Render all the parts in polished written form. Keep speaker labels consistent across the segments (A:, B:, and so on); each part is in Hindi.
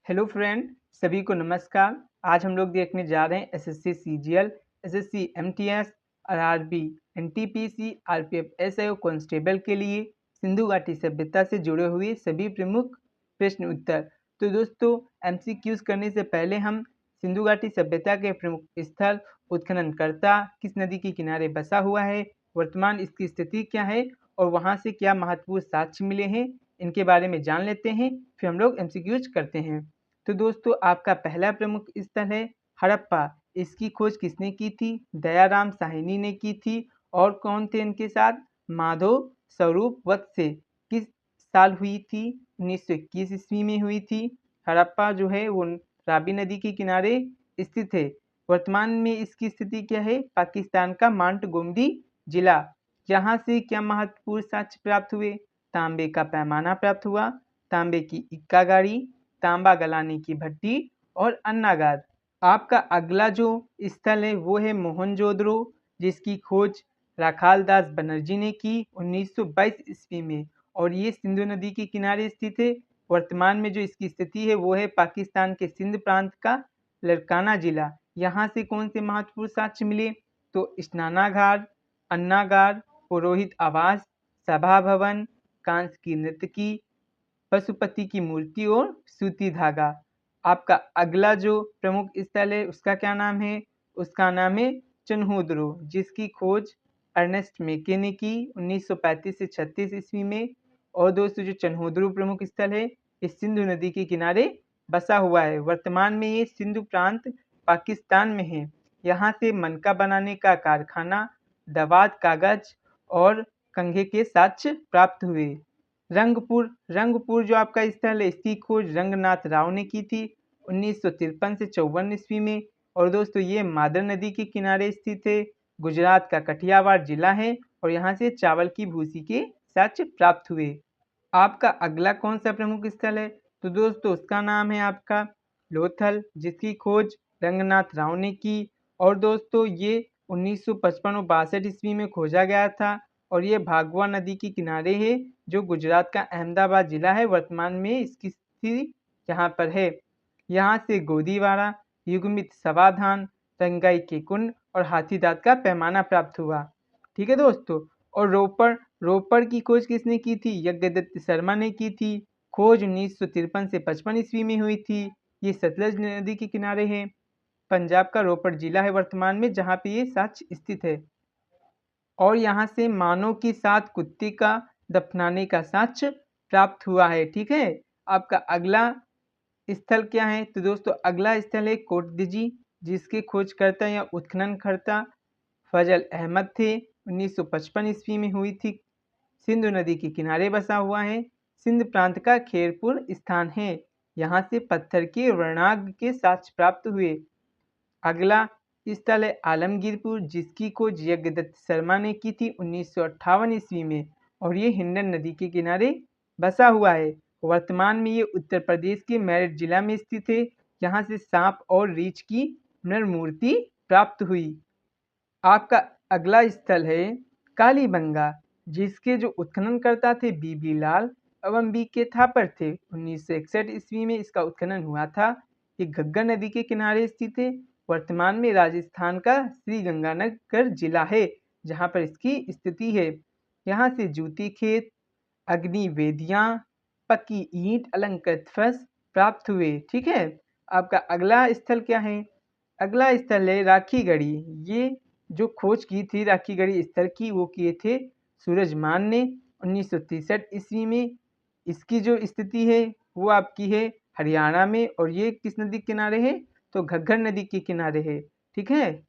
A: हेलो फ्रेंड, सभी को नमस्कार। आज हम लोग देखने जा रहे हैं SSC CGL, SSC MTS, RRB, NTPC, RPF SI constable के लिए सिंधु घाटी सभ्यता से जुड़े हुए सभी प्रमुख प्रश्न उत्तर। तो दोस्तों, एमसीक्यूज करने से पहले हम सिंधु घाटी सभ्यता के प्रमुख स्थल, उत्खननकर्ता, किस नदी के किनारे बसा हुआ है, वर्तमान इसकी स्थिति क्या है और वहाँ से क्या महत्वपूर्ण साक्ष्य मिले हैं, इनके बारे में जान लेते हैं। फिर हम लोग एमसीक्यूज करते हैं। तो दोस्तों, आपका पहला प्रमुख स्थल है हड़प्पा। इसकी खोज किसने की थी? दयाराम साहनी ने की थी। और कौन थे इनके साथ? माधव स्वरूप वत्स से। किस साल हुई थी? 1921 ईस्वी में हुई थी। हड़प्पा जो है वो रावी नदी के किनारे स्थित है। वर्तमान में इसकी स्थिति क्या है? पाकिस्तान का मांटगोमरी जिला। यहाँ से क्या महत्वपूर्ण साक्ष्य प्राप्त हुए? तांबे का पैमाना प्राप्त हुआ, तांबे की इक्का गाड़ी, तांबा गलाने की भट्टी और अन्नागार। आपका अगला जो स्थल है वो है मोहनजोदड़ो, जिसकी खोज राखाल दास बनर्जी ने की 1922 ईस्वी में और ये सिंधु नदी के किनारे स्थित है। वर्तमान में जो इसकी स्थिति है वो है पाकिस्तान के सिंध प्रांत का लड़काना जिला। यहाँ से कौन से महत्वपूर्ण साक्ष्य मिले? तो स्नानागार, अन्नागार, पुरोहित आवास, सभा भवन, कांस की नर्तकी, पशुपति की मूर्ति और सूती धागा। आपका अगला जो प्रमुख स्थल है उसका क्या नाम है? उसका नाम है चन्होद्रो, जिसकी खोज अर्नेस्ट मेके ने की 1935 से 36 ईस्वी में। और दोस्तों, जो चन्होद्रो प्रमुख स्थल है इस सिंधु नदी के किनारे बसा हुआ है। वर्तमान में ये सिंधु प्रांत पाकिस्तान में है। यहाँ से मनका बनाने का कारखाना, दवात कागज और कंघे के साक्ष्य प्राप्त हुए। रंगपुर जो आपका स्थल है इसकी खोज रंगनाथ राव ने की थी 1953 से 54 ईस्वी में। और दोस्तों, ये मादर नदी के किनारे स्थित है। गुजरात का कठियावाड़ जिला है और यहाँ से चावल की भूसी के साक्ष्य प्राप्त हुए। आपका अगला कौन सा प्रमुख स्थल है? तो दोस्तों, उसका नाम है आपका लोथल, जिसकी खोज रंगनाथ राव ने की। और दोस्तों, ये 1955 और 62 ईस्वी में खोजा गया था और ये भागवा नदी के किनारे है, जो गुजरात का अहमदाबाद जिला है। वर्तमान में इसकी स्थिति यहाँ पर है। यहाँ से गोदीवाड़ा, युगमित समाधान, रंगाई के कुंड और हाथीदांत का पैमाना प्राप्त हुआ। ठीक है दोस्तों। और रोपड़ की खोज किसने की थी? यज्ञदत्त शर्मा ने की थी। खोज 1953 से 55 ईस्वी में हुई थी। ये सतलज नदी के किनारे है। पंजाब का रोपड़ जिला है वर्तमान में, जहाँ पे ये साक्ष्य स्थित है। और यहाँ से मानव की 7 कुत्ते का दफनाने का साक्ष्य प्राप्त हुआ है। ठीक है। आपका अगला स्थल क्या है? तो दोस्तों, अगला स्थल है कोटदीजी, जिसके खोजकर्ता या उत्खननकर्ता फजल अहमद थे। 1955 ईस्वी में हुई थी। सिंधु नदी के किनारे बसा हुआ है। सिंध प्रांत का खेरपुर स्थान है। यहाँ से पत्थर के वर्णाग के साक्ष्य प्राप्त हुए। अगला स्थल है आलमगीरपुर, जिसकी खोज यज्ञदत्त शर्मा ने की थी 1958 ईस्वी में और ये हिंडन नदी के किनारे बसा हुआ है। वर्तमान में ये उत्तर प्रदेश के मेरठ जिला में स्थित है। यहाँ से सांप और रीछ की मूर्ति प्राप्त हुई। आपका अगला स्थल है कालीबंगा, जिसके जो उत्खननकर्ता थे बीबी लाल एवं बी के थापर थे। 1961 ईस्वी में इसका उत्खनन हुआ था। ये घग्गर नदी के किनारे स्थित है। वर्तमान में राजस्थान का श्री गंगानगर जिला है, जहाँ पर इसकी स्थिति है। यहाँ से जूती खेत, अग्नि वेदियाँ, पक्की ईंट, अलंकृत फर्श प्राप्त हुए। ठीक है। आपका अगला स्थल क्या है? अगला स्थल है राखीगढ़ी। ये जो खोज की थी राखीगढ़ी स्थल की वो किए थे सूरजमान ने 1963 ईस्वी में। इसकी जो स्थिति है वो आपकी है हरियाणा में और ये किस नदी के किनारे है? तो घग्गर नदी के किनारे है। ठीक है।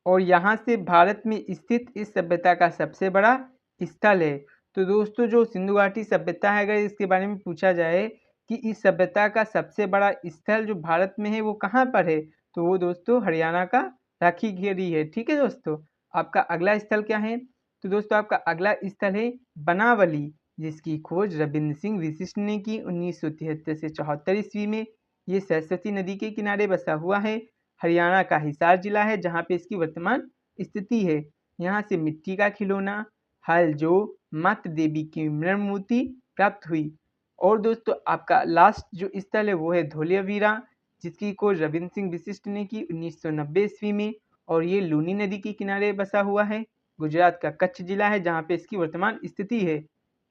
A: और यहाँ से भारत में स्थित इस सभ्यता का सबसे बड़ा स्थल है। तो दोस्तों, जो सिंधु घाटी सभ्यता है, अगर इसके बारे में पूछा जाए कि इस सभ्यता का सबसे बड़ा स्थल जो भारत में है वो कहाँ पर है, तो वो दोस्तों हरियाणा का राखीगढ़ी है। ठीक है दोस्तों। आपका अगला स्थल क्या है? तो दोस्तों, आपका अगला स्थल है बनावली, जिसकी खोज रविंद्र सिंह विशिष्ट ने की 1973 से 74 ईस्वी में। ये सरस्वती नदी के किनारे बसा हुआ है। हरियाणा का हिसार जिला है, जहाँ पे इसकी वर्तमान स्थिति है। यहाँ से मिट्टी का खिलौना, हल जो मातृ देवी की मूर्ति प्राप्त हुई। और दोस्तों आपका लास्ट जो स्थल है वो है धोलियावीरा, जिसकी खोज रविंद्र सिंह विशिष्ट ने की 1990 ईस्वी में, और ये लूनी नदी के किनारे बसा हुआ है। गुजरात का कच्छ जिला है जहाँ पे इसकी वर्तमान स्थिति है।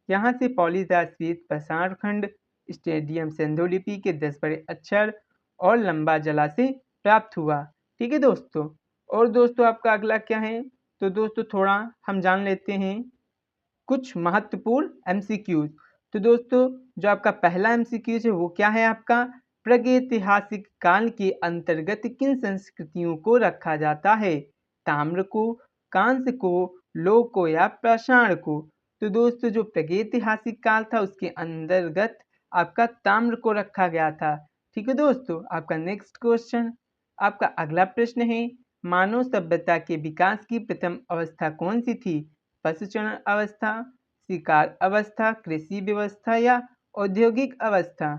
A: यहाँ से पौलीदास श्वेत पाषाण खंड, स्टेडियम सिंधुलिपि के 10 बड़े अक्षर और लंबा जलाशय प्राप्त हुआ। ठीक है दोस्तों। और दोस्तों आपका अगला क्या है, तो दोस्तों थोड़ा हम जान लेते हैं कुछ महत्वपूर्ण एमसीक्यूज। तो दोस्तों जो आपका पहला एमसीक्यूज है वो क्या है आपका, प्रागैतिहासिक काल के अंतर्गत किन संस्कृतियों को रखा जाता है, ताम्र को, कांस्य को, लौह को या पाषाण को। तो दोस्तों जो प्रागैतिहासिक काल था उसके अंतर्गत आपका ताम्र को रखा गया था। ठीक है दोस्तों। आपका नेक्स्ट क्वेश्चन, आपका अगला प्रश्न है, मानव सभ्यता के विकास की प्रथम अवस्था कौन सी थी, पशुचरण अवस्था, शिकार अवस्था, कृषि व्यवस्था या औद्योगिक अवस्था।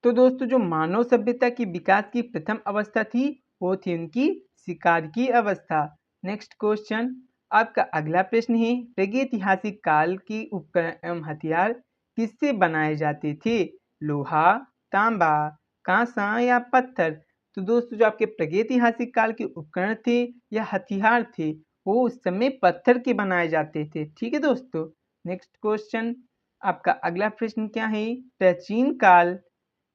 A: तो दोस्तों जो मानव सभ्यता की विकास की प्रथम अवस्था थी वो थी उनकी शिकार की अवस्था। नेक्स्ट क्वेश्चन, आपका अगला प्रश्न है, प्रागैतिहासिक काल के उपकरण एवं हथियार किससे बनाए जाते थे, लोहा, तांबा, कांसा या पत्थर। तो दोस्तों जो आपके प्रागैतिहासिक काल के उपकरण थे या हथियार थे वो उस समय पत्थर के बनाए जाते थे। ठीक है दोस्तों। नेक्स्ट क्वेश्चन, आपका अगला प्रश्न क्या है, प्राचीन काल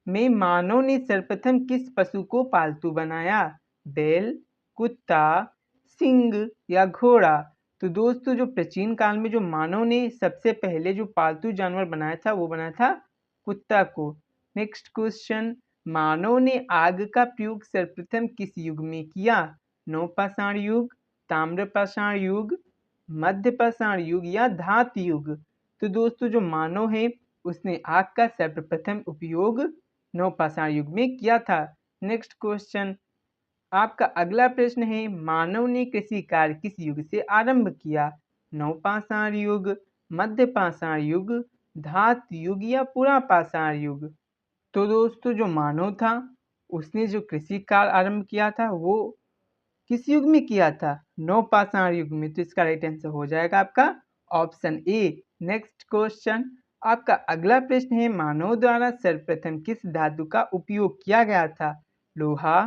A: में मानव ने सर्वप्रथम किस पशु को पालतू बनाया, बैल, कुत्ता, सिंह या घोड़ा। तो दोस्तों जो प्राचीन काल में जो मानव ने सबसे पहले जो पालतू जानवर बनाया था वो बनाया था कुत्ता को। नेक्स्ट क्वेश्चन, मानव ने आग का प्रयोग सर्वप्रथम किस युग में किया, नवपाषाण युग, ताम्रपाषाण युग, मध्य पाषाण युग या धातु युग। तो दोस्तों जो मानव है उसने आग का सर्वप्रथम उपयोग नवपाषाण युग में किया था। नेक्स्ट क्वेश्चन, आपका अगला प्रश्न है, मानव ने कृषि कार्य किस युग से आरंभ किया, नवपाषाण युग, मध्य पाषाण युग, धातु युग या पुरापाषाण युग। तो दोस्तों जो मानव था उसने जो कृषि कार्य आरंभ किया था वो किस युग में किया था, नवपाषाण युग में। तो इसका राइट आंसर हो जाएगा आपका ऑप्शन ए। नेक्स्ट क्वेश्चन, आपका अगला प्रश्न है, मानव द्वारा सर्वप्रथम किस धातु का उपयोग किया गया था, लोहा,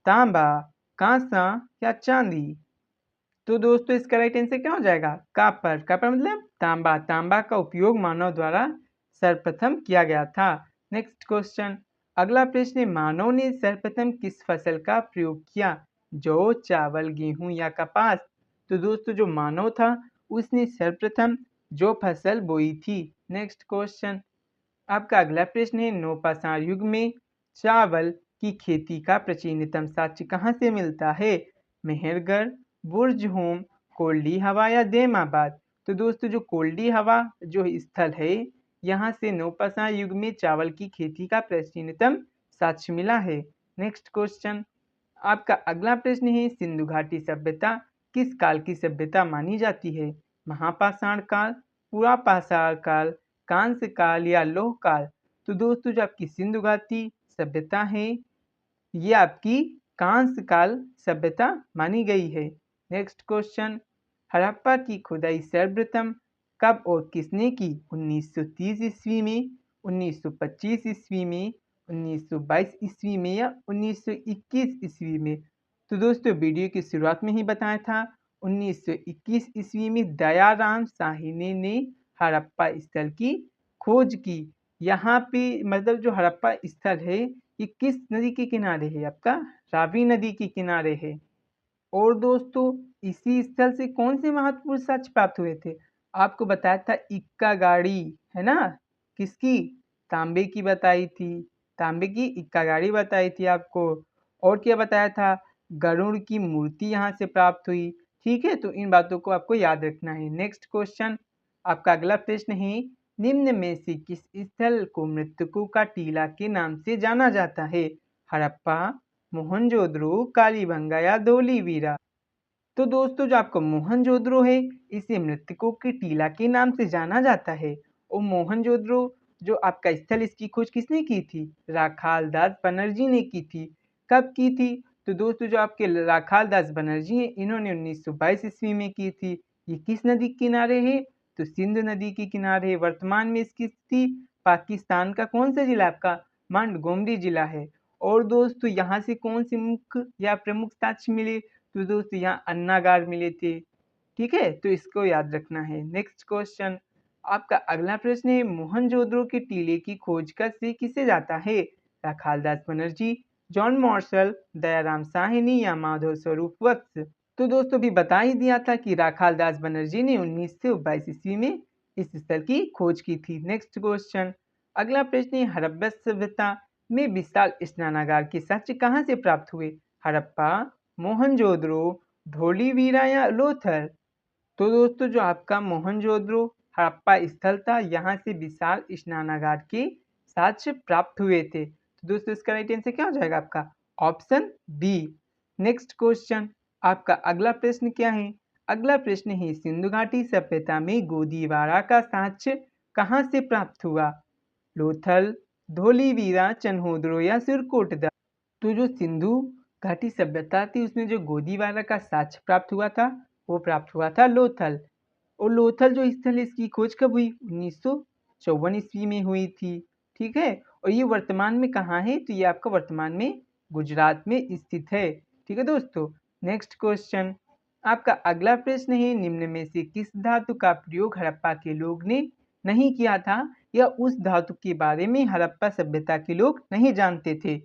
A: तांबा, कांसा या चांदी। तो दोस्तों इसका राइट आंसर क्या हो जाएगा, कापर। कापर मतलब तांबा। तांबा का उपयोग मानव द्वारा सर्वप्रथम किया गया था। नेक्स्ट क्वेश्चन, अगला प्रश्न है, मानव ने सर्वप्रथम किस फसल का प्रयोग किया, जौ, चावल, गेहूं या कपास। तो दोस्तों जो मानव था उसने सर्वप्रथम जौ फसल बोई थी। नेक्स्ट क्वेश्चन, आपका अगला प्रश्न है, नवपाषाण युग में चावल की खेती का प्राचीनतम साक्ष्य कहाँ से मिलता है, मेहरगढ़, बुर्ज होम, कोल्डी हवा या देमाबाद। तो दोस्तों जो कोल्डी हवा जो स्थल है यहाँ से नवपाषाण युग में चावल की खेती का प्राचीनतम साक्ष्य मिला है। नेक्स्ट क्वेश्चन, आपका अगला प्रश्न है, सिंधु घाटी सभ्यता किस काल की सभ्यता मानी जाती है, महापाषाण काल, पुरापाषाण काल, कांस्य काल या लौह काल। तो दोस्तों जो आपकी सिंधु घाटी सभ्यता है ये आपकी कांस्य काल सभ्यता मानी गई है। नेक्स्ट क्वेश्चन, हड़प्पा की खुदाई सर्वप्रथम कब और किसने की, 1930 ईस्वी में, 1925 ईस्वी में, 1922 ईस्वी में या 1921 ईस्वी में। तो दोस्तों वीडियो की शुरुआत में ही बताया था 1921 ईस्वी में दयाराम साहनी ने हड़प्पा स्थल की खोज की। यहाँ पे मतलब जो हड़प्पा स्थल है ये किस नदी के किनारे है, आपका रावी नदी के किनारे है। और दोस्तों इसी स्थल से कौन से महत्वपूर्ण साक्ष्य प्राप्त हुए थे, आपको बताया था इक्का गाड़ी है ना, किसकी, तांबे की बताई थी, तांबे की इक्का गाड़ी बताई थी आपको। और क्या बताया था, गरुड़ की मूर्ति यहाँ से प्राप्त हुई। ठीक है, तो इन बातों को आपको याद रखना है। नेक्स्ट क्वेश्चन, आपका अगला प्रश्न है, निम्न में से किस स्थल को मृतकों का टीला के नाम से जाना जाता है, हड़प्पा, मोहनजोदड़ो, कालीबंगा या धोलीवीरा। तो दोस्तों जो आपका मोहनजोदड़ो है इसे मृतकों के टीला के नाम से जाना जाता है। और मोहनजोदड़ो जो आपका स्थल इसकी खोज किसने की थी, राखाल दास बनर्जी ने की थी। कब की थी, तो दोस्तों जो आपके राखाल दास बनर्जी हैं इन्होंने 1922 ईस्वी में की थी। ये किस नदी के किनारे है, तो सिंधु नदी के किनारे है। वर्तमान में इसकी स्थिति पाकिस्तान का कौन सा जिला आपका मोंटगोमरी जिला है। और दोस्तों यहाँ से कौन से मुख्य या प्रमुख साक्ष्य मिले, तो दोस्तों यहाँ अन्नागार मिले थे। ठीक है, तो इसको याद रखना है। नेक्स्ट क्वेश्चन, आपका अगला प्रश्न है मोहनजोदड़ो के टीले की खोज का श्रेय किसे जाता है। राखालदास बनर्जी, जॉन मार्शल, दयाराम साहनी या माधव स्वरूप वत्स। तो दोस्तों भी बता ही दिया था कि राखालदास बनर्जी ने 1922 ईस्वी में इस स्थल की खोज की थी। नेक्स्ट क्वेश्चन, अगला प्रश्न है हड़प्पा सभ्यता में विशाल स्नानागार के साक्ष्य कहाँ से प्राप्त हुए। हड़प्पा, मोहनजोदड़ो, धोलीवीरा या लोथल। तो दोस्तों जो आपका मोहनजोदड़ो हड़प्पा स्थल था, यहाँ से विशाल स्नानागार के साक्ष्य प्राप्त हुए थे। तो दोस्तों इसका राइट आंसर क्या हो जाएगा आपका ऑप्शन बी। नेक्स्ट क्वेश्चन, आपका अगला प्रश्न क्या है। अगला प्रश्न है सिंधु घाटी सभ्यता में गोदीवारा का साक्ष्य कहाँ से प्राप्त हुआ। लोथल, धोलीवीरा, चन्होदरो या सिरकोटदा। तो जो सिंधु घाटी सभ्यता थी उसमें जो गोदीवारा का साक्ष्य प्राप्त हुआ था वो प्राप्त हुआ था लोथल। और लोथल जो स्थल है इसकी खोज कब हुई, 1954 ईस्वी में हुई थी। ठीक है, और ये वर्तमान में कहाँ है, तो ये आपका वर्तमान में गुजरात में स्थित है। ठीक है दोस्तों। नेक्स्ट क्वेश्चन, आपका अगला प्रश्न है निम्न में से किस धातु का प्रयोग हड़प्पा के लोग ने नहीं किया था या उस धातु के बारे में हड़प्पा सभ्यता के लोग नहीं जानते थे।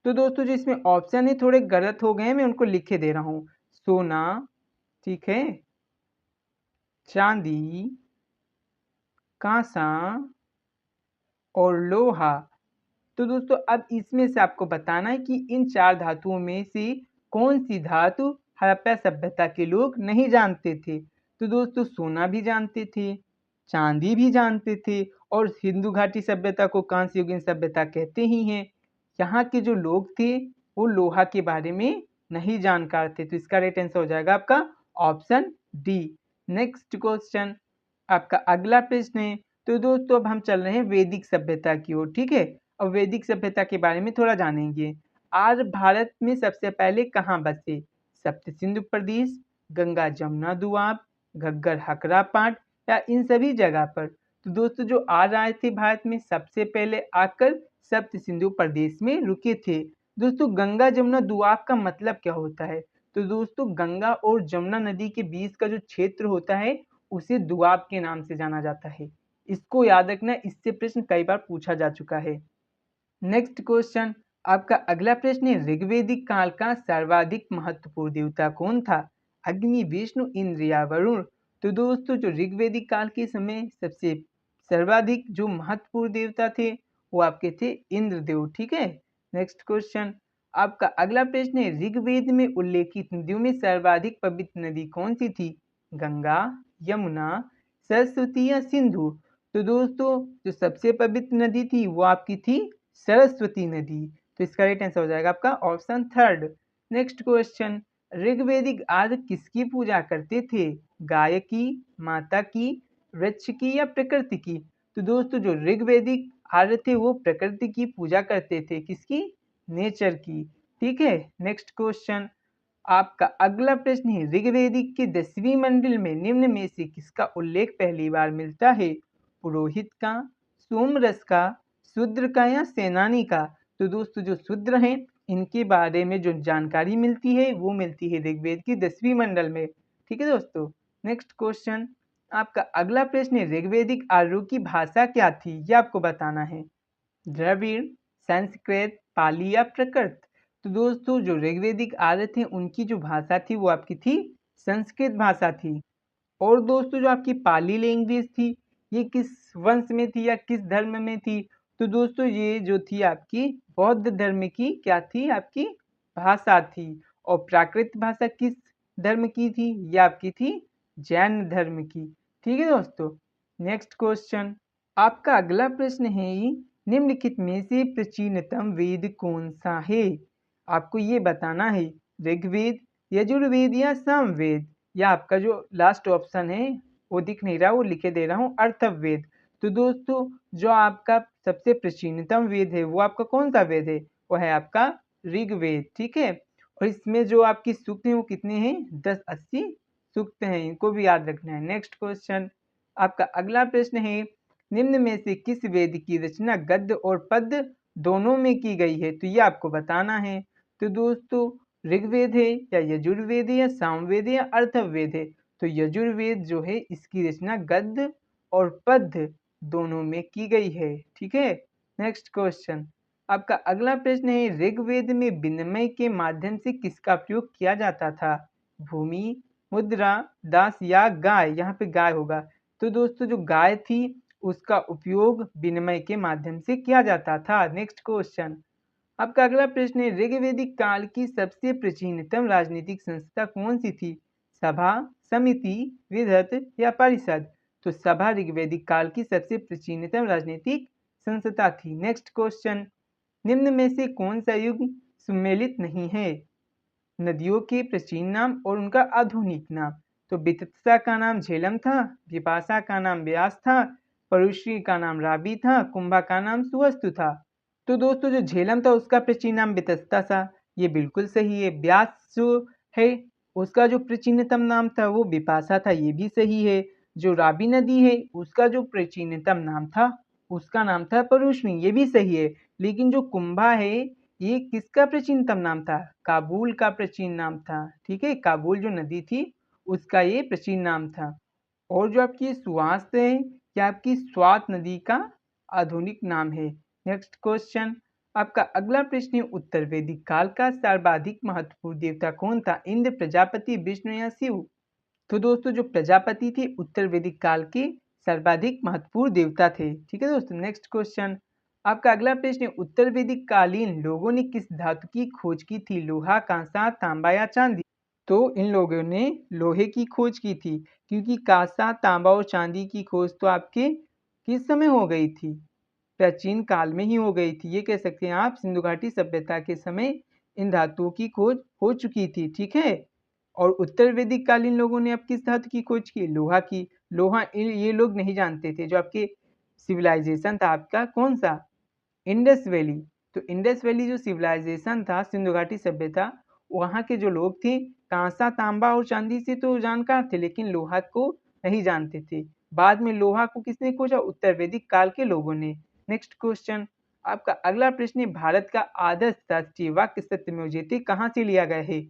A: तो दोस्तों जो इसमें ऑप्शन है थोड़े गलत हो गए हैं, मैं उनको लिखे दे रहा हूँ। सोना, ठीक है, चांदी, कांसा और लोहा। तो दोस्तों अब इसमें से आपको बताना है कि इन चार धातुओं में से कौन सी धातु हड़प्पा सभ्यता के लोग नहीं जानते थे। तो दोस्तों सोना भी जानते थे, चांदी भी जानते थे और सिंधु घाटी सभ्यता को कांस्य युगीन सभ्यता कहते ही हैं। यहाँ के जो लोग थे वो लोहा के बारे में नहीं जानकार थे। तो इसका राइट आंसर हो जाएगा आपका ऑप्शन डी। नेक्स्ट क्वेश्चन, आपका अगला प्रश्न है। तो दोस्तों अब हम चल रहे हैं वैदिक सभ्यता की ओर। ठीक है, अब वैदिक सभ्यता के बारे में थोड़ा जानेंगे। आज भारत में सबसे पहले कहाँ बसे। सप्त सिंधु प्रदेश, गंगा जमुना दुआब, घग्गर हकरा पाट या इन सभी जगह पर। तो दोस्तों जो आज आए थे भारत में सबसे पहले आकर सप्त सिंधु प्रदेश में रुके थे। दोस्तों गंगा जमुना दुआब का मतलब क्या होता है। तो दोस्तों गंगा और जमुना नदी के बीच का जो क्षेत्र होता है उसे दुआब के नाम से जाना जाता है। इसको याद रखना, इससे प्रश्न कई बार पूछा जा चुका है। नेक्स्ट क्वेश्चन, आपका अगला प्रश्न है ऋग्वेदिक काल का सर्वाधिक महत्वपूर्ण देवता कौन था। अग्नि, विष्णु, इंद्र या वरुण। तो दोस्तों जो ऋग्वेदिक काल के समय सबसे सर्वाधिक जो महत्वपूर्ण देवता थे वो आपके थे इंद्रदेव। ठीक है। नेक्स्ट क्वेश्चन, आपका अगला प्रश्न है ऋग्वेद में उल्लेखित नदियों में सर्वाधिक पवित्र नदी कौन सी थी। गंगा, यमुना, सरस्वती या सिंधु। तो दोस्तों जो सबसे पवित्र नदी थी वो आपकी थी सरस्वती नदी। तो इसका राइट आंसर हो जाएगा आपका ऑप्शन थर्ड। नेक्स्ट क्वेश्चन, ऋग्वेदिक आर्य किसकी पूजा करते थे। गाय की, माता की, वृक्ष की या प्रकृति की। तो दोस्तों जो ऋग्वेदिक आर्य थे वो प्रकृति की पूजा करते थे, किसकी, नेचर की। ठीक है। नेक्स्ट क्वेश्चन, आपका अगला प्रश्न है ऋग्वेदिक के 10वीं मंडल में निम्न में से किसका उल्लेख पहली बार मिलता है। पुरोहित का, सोमरस का, शूद्र का या सेनानी का। तो दोस्तों जो शूद्र हैं इनके बारे में जो जानकारी मिलती है वो मिलती है ऋग्वेद की 10वीं मंडल में। ठीक है दोस्तों। नेक्स्ट क्वेश्चन, आपका अगला प्रश्न है ऋग्वेदिक आर्यों की भाषा क्या थी, ये आपको बताना है। द्रविड़, संस्कृत, पाली या प्रकृत। तो दोस्तों जो ऋग्वेदिक आर्य थे उनकी जो भाषा थी वो आपकी थी संस्कृत भाषा थी। और दोस्तों जो आपकी पाली लैंग्वेज थी ये किस वंश में थी या किस धर्म में थी। तो दोस्तों ये जो थी आपकी बौद्ध धर्म की क्या थी, आपकी भाषा थी। और प्राकृत भाषा किस धर्म की थी, ये आपकी थी जैन धर्म की। ठीक है दोस्तों। नेक्स्ट क्वेश्चन, आपका अगला प्रश्न है निम्नलिखित में से प्राचीनतम वेद कौन सा है। आपको ये बताना है ऋग्वेद, यजुर्वेद या सामवेद। या आपका जो लास्ट ऑप्शन है वो दिख नहीं रहा, वो लिखे दे रहा हूँ अर्थवेद। तो दोस्तों जो आपका सबसे प्राचीनतम वेद है वो आपका कौन सा वेद है, वो है आपका ऋग्वेद। ठीक है। और इसमें जो आपकी सूक्त हैं वो कितने हैं, 1080 सूक्त हैं, इनको भी याद रखना है। नेक्स्ट क्वेश्चन, आपका अगला प्रश्न है निम्न में से किस वेद की रचना गद्य और पद्य दोनों में की गई है? तो ये आपको बताना है। तो दोस्तों ऋग्वेद है या यजुर्वेद है या सामवेद है या अर्थवेद है? तो यजुर्वेद जो है इसकी रचना गद्य और पद्य दोनों में की गई है। ठीक है, नेक्स्ट क्वेश्चन आपका अगला प्रश्न है, ऋग्वेद में विनिमय के माध्यम से किसका प्रयोग किया जाता था? भूमि, मुद्रा, दास या गाय? यहाँ पे गाय होगा। तो दोस्तों जो गाय थी उसका उपयोग विनिमय के माध्यम से किया जाता था। नेक्स्ट क्वेश्चन आपका अगला प्रश्न है, ऋग्वेदिक काल की सबसे प्राचीनतम राजनीतिक संस्था कौन सी थी? सभा, समिति, विधत या परिषद? तो सभा ऋग्वेदिक काल की सबसे प्राचीनतम राजनीतिक संस्था थी। नेक्स्ट क्वेश्चन निम्न में से कौन सा युग सुमेलित नहीं है? नदियों के प्राचीन नाम और उनका आधुनिक नाम। तो वितस्ता का नाम झेलम था, विपाशा का नाम व्यास था, परुश्री का नाम राबी था, कुंभा का नाम सुवस्तु था। तो दोस्तों जो झेलम था उसका प्राचीन नाम वितस्ता था, ये बिल्कुल सही है। व्यास जो है उसका जो प्राचीनतम नाम था वो विपाशा था, ये भी सही है। जो राबी नदी है उसका जो प्राचीनतम नाम था उसका नाम था परुश्री, ये भी सही है। लेकिन जो कुंभा है ये किसका प्राचीनतम नाम था? काबुल का प्राचीन नाम था। ठीक है, काबुल जो नदी थी उसका ये प्राचीन नाम था। और जो आपकी सुवास है ये आपकी स्वात नदी का आधुनिक नाम है। नेक्स्ट क्वेश्चन आपका अगला प्रश्न है, उत्तर वैदिक काल का सर्वाधिक महत्वपूर्ण देवता कौन था? इंद्र, प्रजापति, विष्णु या शिव? तो दोस्तों जो प्रजापति थे उत्तर वैदिक काल के सर्वाधिक महत्वपूर्ण देवता थे। ठीक है दोस्तों, नेक्स्ट क्वेश्चन आपका अगला प्रश्न है, उत्तर वैदिक कालीन लोगों ने किस धातु की खोज की थी? लोहा, कांसा, तांबा या चांदी? तो इन लोगों ने लोहे की खोज की थी, क्योंकि कांसा, तांबा और चांदी की खोज तो आपके किस समय हो गई थी? प्राचीन काल में ही हो गई थी। ये कह सकते हैं आप सिंधु घाटी सभ्यता के समय इन धातुओं की खोज हो चुकी थी। ठीक है, और उत्तर वैदिक कालीन लोगों ने अब किस धातु की खोज की? लोहा की। लोहा ये लोग नहीं जानते थे। जो आपके सिविलाइजेशन था आपका कौन सा? Indus valley. तो इंडस वैली जो सिविलाइजेशन था सिंधु घाटी सभ्यता, वहाँ के जो लोग थे कांसा, तांबा और चांदी से तो जानकार थे, लेकिन लोहा को नहीं जानते थे। बाद में लोहा को किसने खोजा? उत्तर वैदिक काल के लोगों ने। नेक्स्ट क्वेश्चन आपका अगला प्रश्न है, भारत का आदर्श राष्ट्रीय वाक्य सत्यमेव जयते कहाँ से लिया गया है?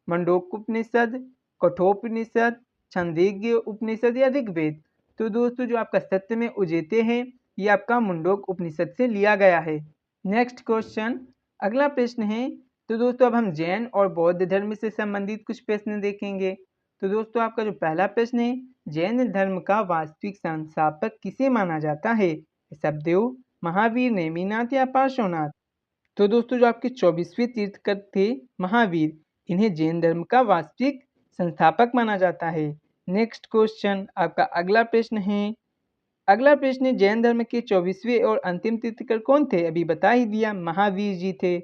A: मंडोकोपनिषद, कठोपनिषद, छंदोग्य उपनिषद या ऋग्वेद? तो दोस्तों जो आपका सत्यमेव जयते हैं ये आपका मुंडोक उपनिषद से लिया गया है। नेक्स्ट क्वेश्चन अगला प्रश्न है, तो दोस्तों अब हम जैन और बौद्ध धर्म से संबंधित कुछ प्रश्न देखेंगे। तो दोस्तों आपका जो पहला प्रश्न है, जैन धर्म का वास्तविक संस्थापक किसे माना जाता है? ऋषभदेव, महावीर, नेमिनाथ या पार्श्वनाथ? तो दोस्तों जो आपके 24वें तीर्थंकर थे महावीर, इन्हें जैन धर्म का वास्तविक संस्थापक माना जाता है। नेक्स्ट क्वेश्चन आपका अगला प्रश्न है, जैन धर्म के 24वें और अंतिम तीर्थंकर कौन थे? अभी बता ही दिया, महावीर जी थे।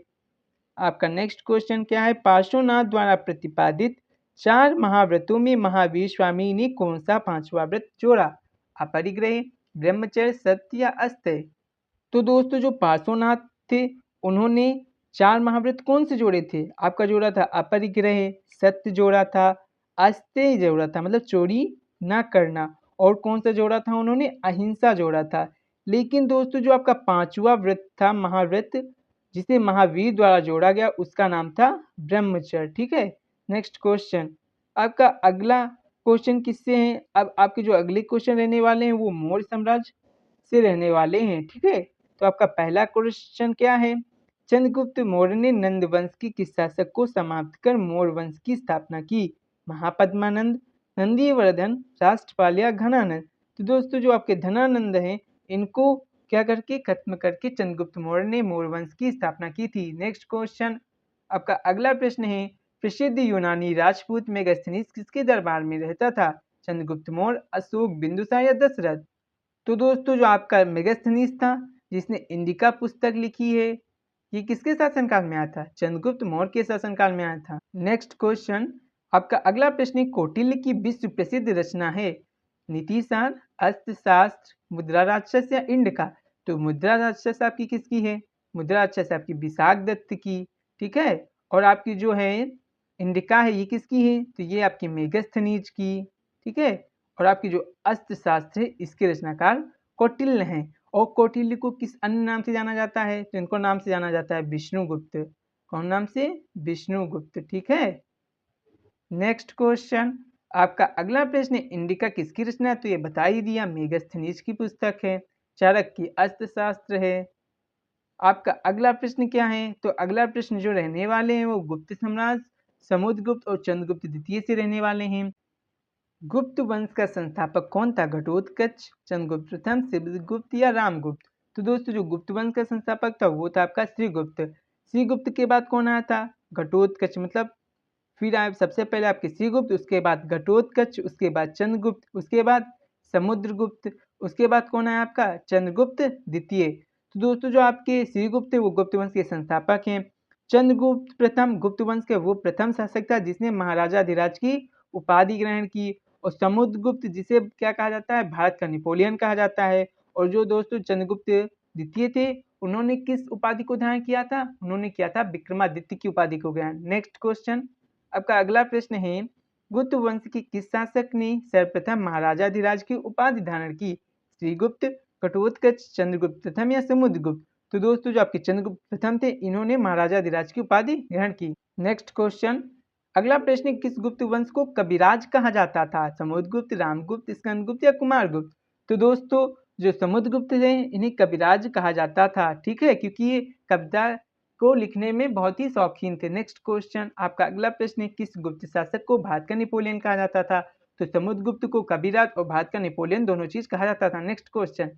A: आपका नेक्स्ट क्वेश्चन क्या है, पार्श्वनाथ द्वारा प्रतिपादित 4 महाव्रतों में महावीर स्वामी ने कौन सा 5वां व्रत जोड़ा? अपरिग्रह, ब्रह्मचर्य, सत्य या अस्तेय? तो दोस्तों जो पार्श्वनाथ थे उन्होंने 4 महाव्रत कौन से जोड़े थे? आपका जोड़ा था अपरिग्रह, सत्य जोड़ा था, अस्तेय जोड़ा था मतलब चोरी ना करना, और कौन सा जोड़ा था उन्होंने? अहिंसा जोड़ा था। लेकिन दोस्तों जो आपका 5वां व्रत था महाव्रत जिसे महावीर द्वारा जोड़ा गया उसका नाम था ब्रह्मचर्य। ठीक है, नेक्स्ट क्वेश्चन आपका अगला क्वेश्चन किससे है? अब आपके जो अगले क्वेश्चन रहने वाले हैं वो मौर्य साम्राज्य से रहने वाले हैं। ठीक है, तो आपका पहला क्वेश्चन क्या है, चंद्रगुप्त मौर्य ने नंद वंश के किस शासक को समाप्त कर मौर्य वंश की स्थापना की? महापद्मानंद, नंदीवर्धन, राष्ट्रपाल या घनानंद? तो दोस्तों जो आपके धनानंद हैं इनको क्या करके खत्म करके चंद्रगुप्त मौर्य ने मौर्य वंश की स्थापना की थी। नेक्स्ट क्वेश्चन आपका अगला प्रश्न है, प्रसिद्ध यूनानी राजपूत मेगास्थनीज किसके दरबार में रहता था? चंद्रगुप्त मौर्य, अशोक, बिंदुसार या दशरथ? तो दोस्तों जो आपका मेगास्थनीज था जिसने इंडिका पुस्तक लिखी है ये किसके शासनकाल में आया था? चंद्रगुप्त मौर्य के शासनकाल में आया था। नेक्स्ट क्वेश्चन आपका अगला प्रश्न कौटिल्य की विश्व प्रसिद्ध रचना है नीतिसार, अर्थशास्त्र, मुद्रा राक्षस या इंडिका? तो मुद्रा राक्षस आपकी किसकी है? मुद्रा राक्षस आपकी विशाख दत्त की। ठीक है, और आपकी जो है इंडिका है ये किसकी है? तो ये आपकी मेगास्थनीज की। ठीक है, और आपकी जो अर्थशास्त्र है इसके रचनाकार कौटिल्य हैं। और कौटिल्य को किस अन्य नाम से जाना जाता है? तो इनको नाम से जाना जाता है विष्णुगुप्त। कौन नाम से? विष्णुगुप्त। ठीक है। नेक्स्ट क्वेश्चन, आपका अगला प्रश्न, इंडिका किसकी रचना है? तो ये बता ही दिया, मेगस्थनीज की पुस्तक है। चाणक्य की अर्थशास्त्र है। आपका अगला प्रश्न क्या है? तो अगला प्रश्न जो रहने वाले हैं वो गुप्त साम्राज्य समुद्रगुप्त और चंद्रगुप्त द्वितीय से रहने वाले हैं। गुप्त वंश का संस्थापक कौन था? घटोत्कच, चंद्रगुप्त प्रथम, शिवगुप्त या रामगुप्त? तो दोस्तों जो गुप्त वंश का संस्थापक था वो था आपका श्रीगुप्त। श्रीगुप्त के बाद कौन आया था? घटोत्कच, मतलब फिर आए सबसे पहले आपके श्रीगुप्त, उसके बाद घटोत्कच, उसके बाद चंद्रगुप्त, उसके बाद समुद्रगुप्त, उसके बाद कौन आया आपका? चंद्रगुप्त द्वितीय। तो दोस्तों जो आपके श्रीगुप्त है वो गुप्त वंश के संस्थापक हैं। चंद्रगुप्त प्रथम गुप्त वंश के वो प्रथम शासक था जिसने महाराजाधिराज की उपाधि ग्रहण की। और समुद्रगुप्त जिसे क्या कहा जाता है? भारत का नेपोलियन कहा जाता है। और जो दोस्तों चंद्रगुप्त द्वितीय थे उन्होंने किस उपाधि को धारण किया था? उन्होंने किया था विक्रमादित्य की उपाधि को ग्रहण। नेक्स्ट क्वेश्चन, आपका अगला प्रश्न है, गुप्त वंश के किस शासक ने सर्वप्रथम महाराजाधिराज की उपाधि धारण की? श्रीगुप्त, घटोत्कच, चंद्रगुप्त प्रथम या समुद्रगुप्त? तो दोस्तों जो आपके चंद्रगुप्त प्रथम थे इन्होंने महाराजाधिराज की उपाधि ग्रहण की। नेक्स्ट क्वेश्चन, अगला प्रश्न, किस गुप्त वंश को कविराज कहा जाता था? समुद्रगुप्त, रामगुप्त, स्कंदगुप्त या कुमारगुप्त? तो दोस्तों जो समुद्रगुप्त थे इन्हें कविराज कहा जाता था। ठीक है, क्योंकि ये कविता को लिखने में बहुत ही शौकीन थे। नेक्स्ट क्वेश्चन, आपका अगला प्रश्न है, किस गुप्त शासक को भारत का नेपोलियन कहा जाता था? तो समुद्रगुप्त को कविराज और भारत का नेपोलियन दोनों चीज कहा जाता था। नेक्स्ट क्वेश्चन,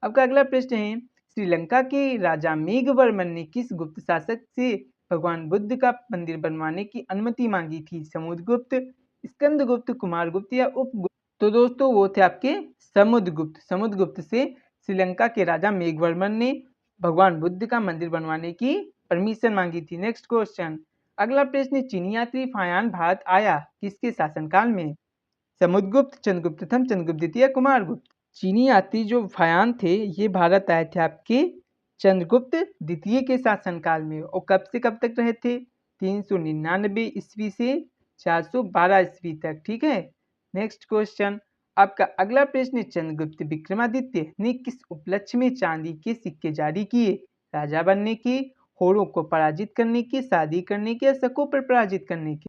A: आपका अगला प्रश्न है, श्रीलंका के राजा मेघवर्मन ने किस गुप्त शासक से भगवान बुद्ध का मंदिर बनवाने की अनुमति मांगी थी? समुद्रगुप्त, स्कंदगुप्त, कुमारगुप्त या उपगुप्त? तो दोस्तों वो थे आपके समुद्रगुप्त। समुद्रगुप्त से श्रीलंका के राजा मेघवर्मन ने भगवान बुद्ध का मंदिर बनवाने की परमिशन मांगी थी। नेक्स्ट क्वेश्चन, अगला प्रश्न, चीनी यात्री फायान भारत आया किसके शासनकाल में? समुद्रगुप्त, चंद्रगुप्त प्रथम, चंद्रगुप्त द्वितीय, कुमारगुप्त? चीनी यात्री जो फायान थे ये भारत आए थे आपके चंद्रगुप्त द्वितीय के शासनकाल में। और कब से कब तक रहे थे? 399 ईस्वी से 412 ईस्वी तक। ठीक है। नेक्स्ट क्वेश्चन, आपका अगला प्रश्न, चंद्रगुप्त विक्रमादित्य ने किस उपलक्ष्य में चांदी के सिक्के जारी किए? राजा बनने के, होरों को पराजित करने के, शादी करने के या शकों पर पराजित करने के?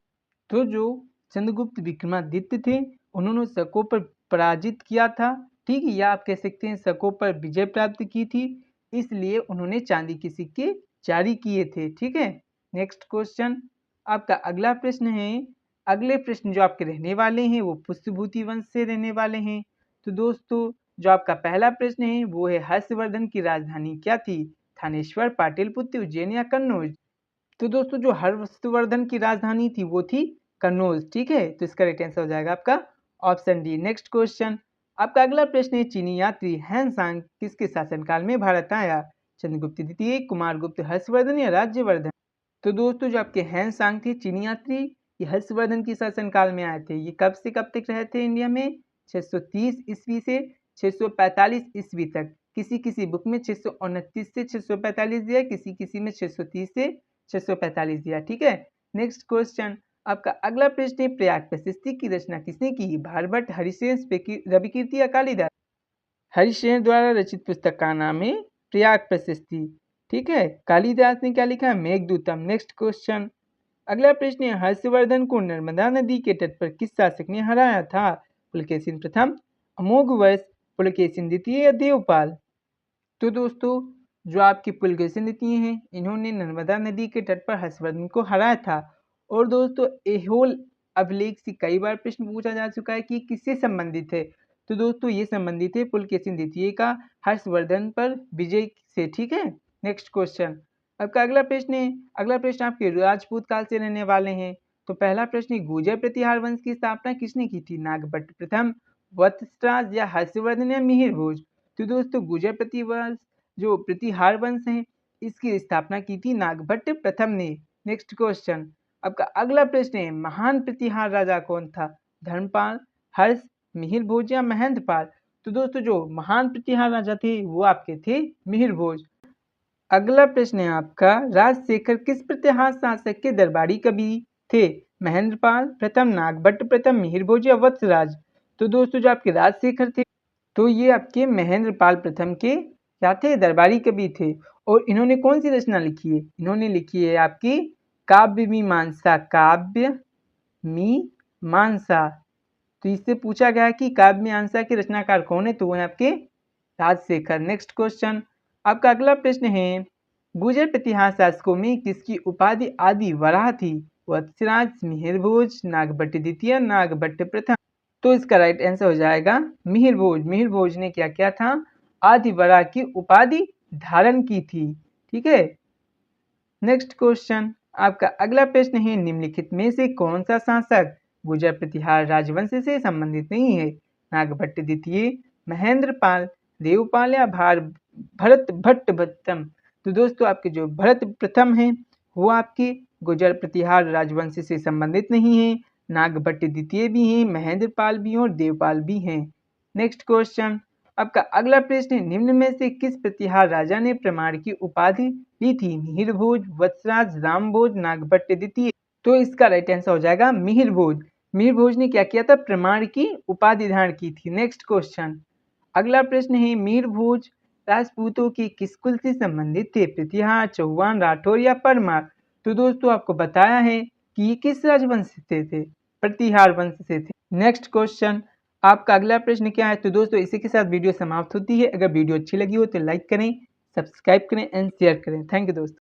A: तो जो चंद्रगुप्त विक्रमादित्य थे उन्होंने शकों पर पराजित किया था। ठीक है, या आप कह सकते हैं शकों पर विजय प्राप्त की थी, इसलिए उन्होंने चांदी के सिक्के जारी किए थे। ठीक है। नेक्स्ट क्वेश्चन, आपका अगला प्रश्न है, अगले प्रश्न जो आपके रहने वाले हैं वो पुष्यभूति वंश से रहने वाले हैं। तो दोस्तों जो आपका पहला प्रश्न है वो है, हर्षवर्धन की राजधानी क्या थी? थानेश्वर, पाटलिपुत्र, उज्जैन या कन्नौज? तो दोस्तों जो हर्षवर्धन की राजधानी थी वो थी कन्नौज। ठीक है, तो इसका राइट आंसर हो जाएगा आपका ऑप्शन डी। नेक्स्ट क्वेश्चन, आपका अगला प्रश्न है, चीनी यात्री हैंसांग किसके शासनकाल में भारत आया? चंद्रगुप्त द्वितीय, कुमारगुप्त, हर्षवर्धन या राज्यवर्धन? तो दोस्तों जो आपके हैंसांग थे चीनी यात्री, ये हर्षवर्धन की शासनकाल में आए थे। ये कब से कब तक रहे थे इंडिया में? 630 ईस्वी से 645 ईस्वी तक। किसी किसी बुक में 629 से 645 दिया, किसी किसी में 630 से 645 दिया। ठीक है। नेक्स्ट क्वेश्चन, आपका अगला प्रश्न है, प्रयाग प्रशस्ति की रचना किसने की? भारभट्ट, हरिशेष, रविकीर्ति या कालिदास? हरिशेष द्वारा रचित पुस्तक का नाम है प्रयाग प्रशस्ति। ठीक है। कालिदास ने क्या लिखा है? मेघदूतम। नेक्स्ट क्वेश्चन, अगला प्रश्न है, हर्षवर्धन को नर्मदा नदी के तट पर किस शासक ने हराया था? पुलकेशिन प्रथम, अमोघवर्ष, पुलकेशिन द्वितीय या देवपाल? तो दोस्तों जो आपके पुलकेशिन द्वितीय हैं इन्होंने नर्मदा नदी के तट पर हर्षवर्धन को हराया था। और दोस्तों ऐहोल अभिलेख से कई बार प्रश्न पूछा जा चुका है कि किससे संबंधित है? तो दोस्तों ये संबंधित है पुलकेशिन द्वितीय का हर्षवर्धन पर विजय से। ठीक है। नेक्स्ट क्वेश्चन, आपका अगला प्रश्न है, अगला प्रश्न आपके राजपूत काल से रहने वाले हैं। तो पहला प्रश्न, गुर्जर प्रतिहार वंश की स्थापना किसने की थी? नागभट्ट प्रथम, वत्सराज या हर्षवर्धन या मिहिर भोज? तो दोस्तों गुर्जर प्रतिवंश जो प्रतिहार वंश है इसकी स्थापना की थी नागभट्ट प्रथम ने। नेक्स्ट क्वेश्चन, आपका अगला प्रश्न है, महान प्रतिहार राजा कौन था? धर्मपाल, हर्ष, मिहिर भोज या महेंद्रपाल? तो दोस्तों जो महान प्रतिहार राजा थे वो आपके थे मिहिर भोज। अगला प्रश्न है आपका, राजशेखर किस प्रतिहार शासक के दरबारी कवि थे? महेंद्रपाल प्रथम, नागभट्ट प्रथम, मिहिर भोज या वत्सराज? तो दोस्तों जो आपके राजशेखर थे तो ये आपके महेंद्रपाल प्रथम के क्या थे, दरबारी कवि थे। और इन्होंने कौन सी रचना लिखी है, इन्होंने लिखी है आपकी काव्य मीमांसा, काव्य मीमांसा। तो इससे पूछा गया है कि काव्य मीमांसा के रचनाकार कौन है, तो वो है आपके राजशेखर। नेक्स्ट क्वेश्चन, आपका अगला प्रश्न है, गुर्जर प्रतिहार शासकों में किसकी उपाधि आदि वराह थी? वत्सराज, मिहिर भोज, नागभट्ट द्वितीय, नागभट्ट प्रथम। तो इसका राइट आंसर हो जाएगा मिहिर भोज। मिहिर भोज ने क्या किया था, आदि वराह की उपाधि धारण की थी। ठीक है। नेक्स्ट क्वेश्चन, आपका अगला प्रश्न है, निम्नलिखित में से कौन सा शासक गुर्जर प्रतिहार राजवंश से संबंधित नहीं है? नागभट्ट द्वितीय, महेंद्रपाल, देवपाल या भरत भट्ट प्रथम। तो दोस्तों आपके जो भरत प्रथम है वो आपके गुर्जर प्रतिहार राजवंश से संबंधित नहीं है। नागभट्ट द्वितीय भी हैं, महेंद्रपाल भी हैं और देवपाल भी हैं। नेक्स्ट क्वेश्चन, आपका अगला प्रश्न है, निम्न में से किस प्रतिहार राजा ने प्रमाण की उपाधि ली थी? मिहिर भोज, वत्सराज, राम भोज, नागभट्ट द्वितीय। तो इसका राइट आंसर हो जाएगा मिहिर भोज। मिहिर भोज ने क्या किया था, प्रमाण की उपाधि धारण की थी। नेक्स्ट क्वेश्चन, अगला प्रश्न है, मिहिर भोज राजपूतों के किस कुल से संबंधित थे? प्रतिहार, चौहान, राठौर या परमार। तो दोस्तों आपको बताया है कि ये किस राजवंश से थे, प्रतिहार वंश से थे। नेक्स्ट क्वेश्चन, आपका अगला प्रश्न क्या है? तो दोस्तों इसी के साथ वीडियो समाप्त होती है। अगर वीडियो अच्छी लगी हो तो लाइक करें, सब्सक्राइब करें एंड शेयर करें। थैंक यू दोस्तों।